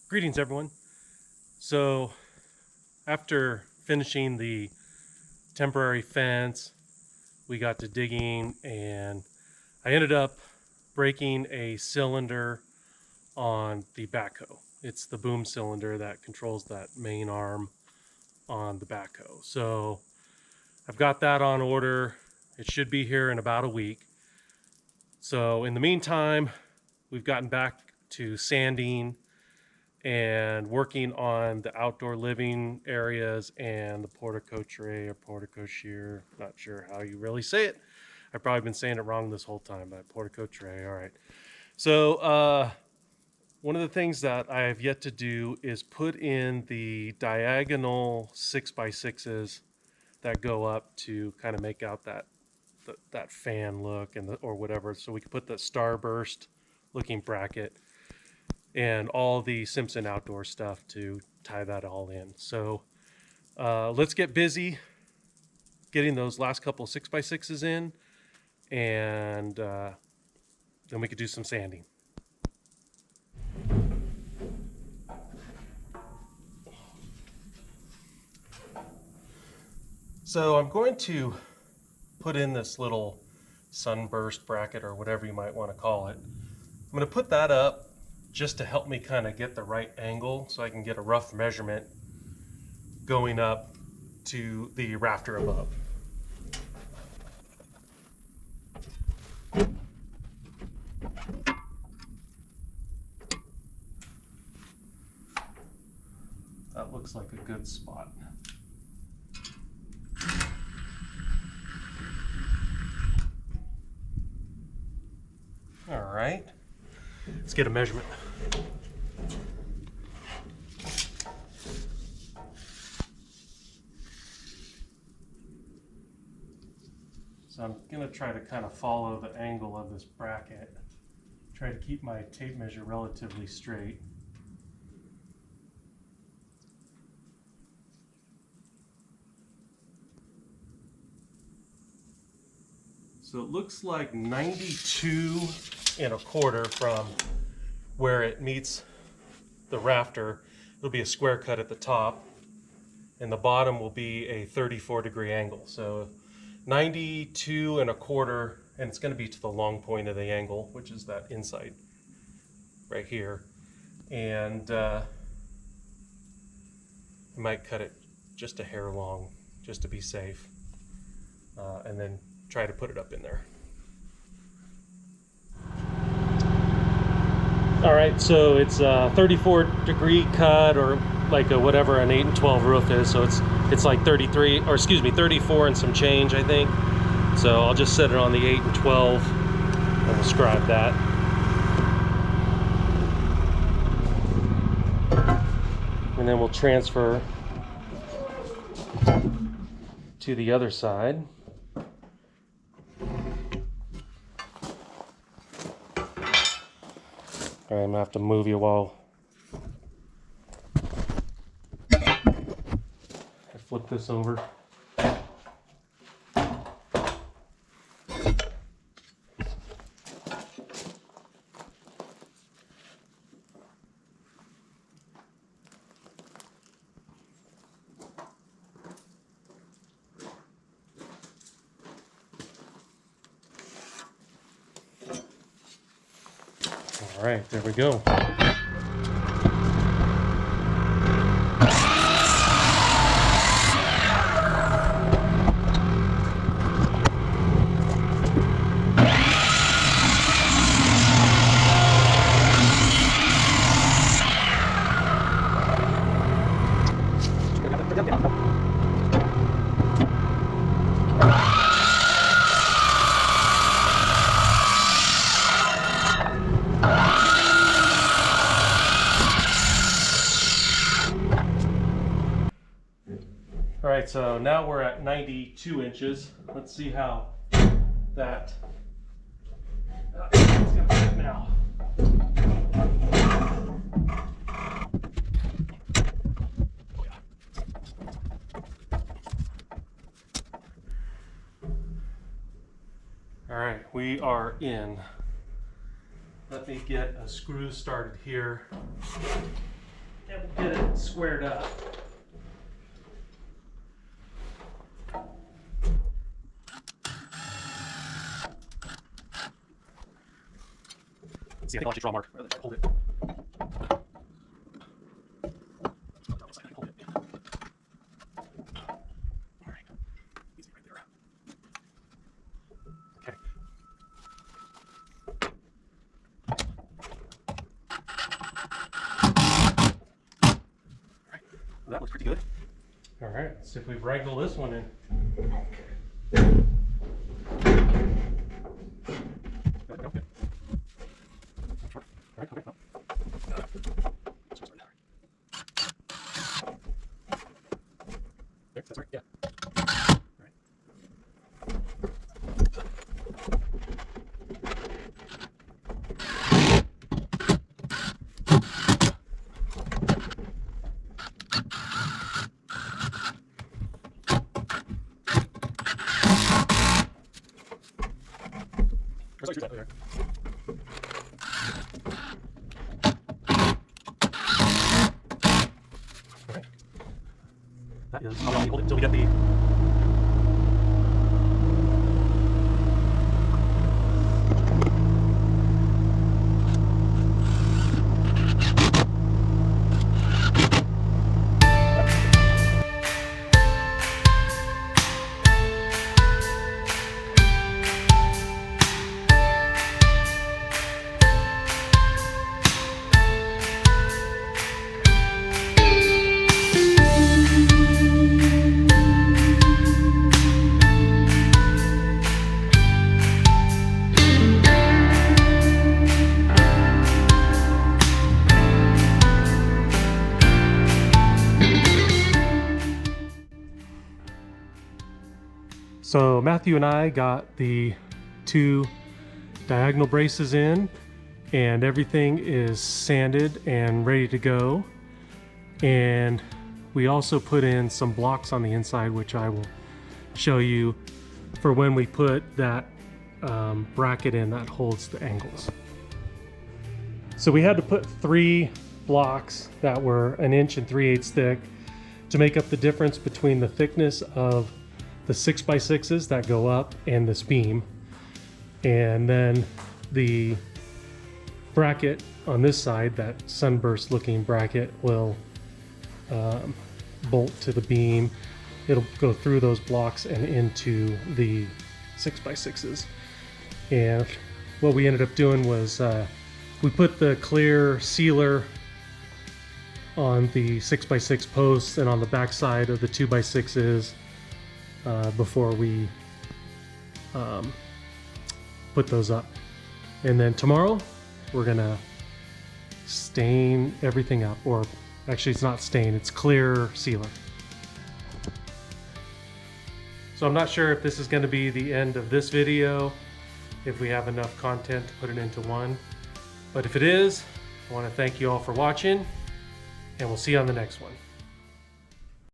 Greetings, everyone. So after finishing the temporary fence, we got to digging and I ended up breaking a cylinder on the backhoe. It's the boom cylinder that controls that main arm on the backhoe. So I've got that on order. It should be here in about a week. So in the meantime, we've gotten back to sanding and working on the outdoor living areas and the porte cochere or porte cochere. Not sure how you really say it. I've probably been saying it wrong this whole time, but porte cochere. All right. So one of the things that I have yet to do is put in the diagonal 6x6s that go up to kind of make out that fan look and or whatever. So we can put the starburst looking bracket and all the Simpson outdoor stuff to tie that all in. So let's get busy getting those last couple 6x6s in, and then we could do some sanding. So I'm going to put in this little sunburst bracket or whatever you might want to call it. I'm going to put that up just to help me kind of get the right angle so I can get a rough measurement going up to the rafter above. That looks like a good spot. All right, let's get a measurement. So I'm going to try to kind of follow the angle of this bracket. Try to keep my tape measure relatively straight. So it looks like 92 1/4 from where it meets the rafter. It'll be a square cut at the top, and the bottom will be a 34-degree angle. So 92 1/4, and it's going to be to the long point of the angle, which is that inside right here. And I might cut it just a hair long, just to be safe, and then try to put it up in there. All right, so it's a 34-degree cut, or like a whatever an 8 and 12 roof is. So it's like 33, or excuse me, 34 and some change, I think. So I'll just set it on the 8 and 12 and we'll scribe that. And then we'll transfer to the other side. All right, I'm gonna have to move you while I flip this over. All right, there we go. All right, so now we're at 92 inches. Let's see how that it's gonna fit now. All right, we are in. Let me get a screw started here. and we'll get it squared up. See, I think I'll actually draw a mark rather than hold it. Hold it. All right. Easy right there. Okay. All right. Well, that looks pretty good. All right. Let's see if we wrangle this one in. That's right, yeah. All right. There's like two there. Okay. That is how long you hold it until we get the So Matthew and I got the 2 diagonal braces in, and everything is sanded and ready to go. And we also put in some blocks on the inside, which I will show you for when we put that bracket in that holds the angles. So we had to put 3 blocks that were 1 3/8 thick to make up the difference between the thickness of the 6x6s that go up and this beam, and then the bracket on this side, that sunburst looking bracket, will bolt to the beam. It'll go through those blocks and into the 6x6s. And what we ended up doing was we put the clear sealer on the 6x6 posts and on the back side of the 2x6s before we put those up. And then tomorrow we're gonna stain everything up, or actually it's not stain, it's clear sealer. So I'm not sure if this is going to be the end of this video, if we have enough content to put it into one, but if it is, I want to thank you all for watching, and we'll see you on the next one.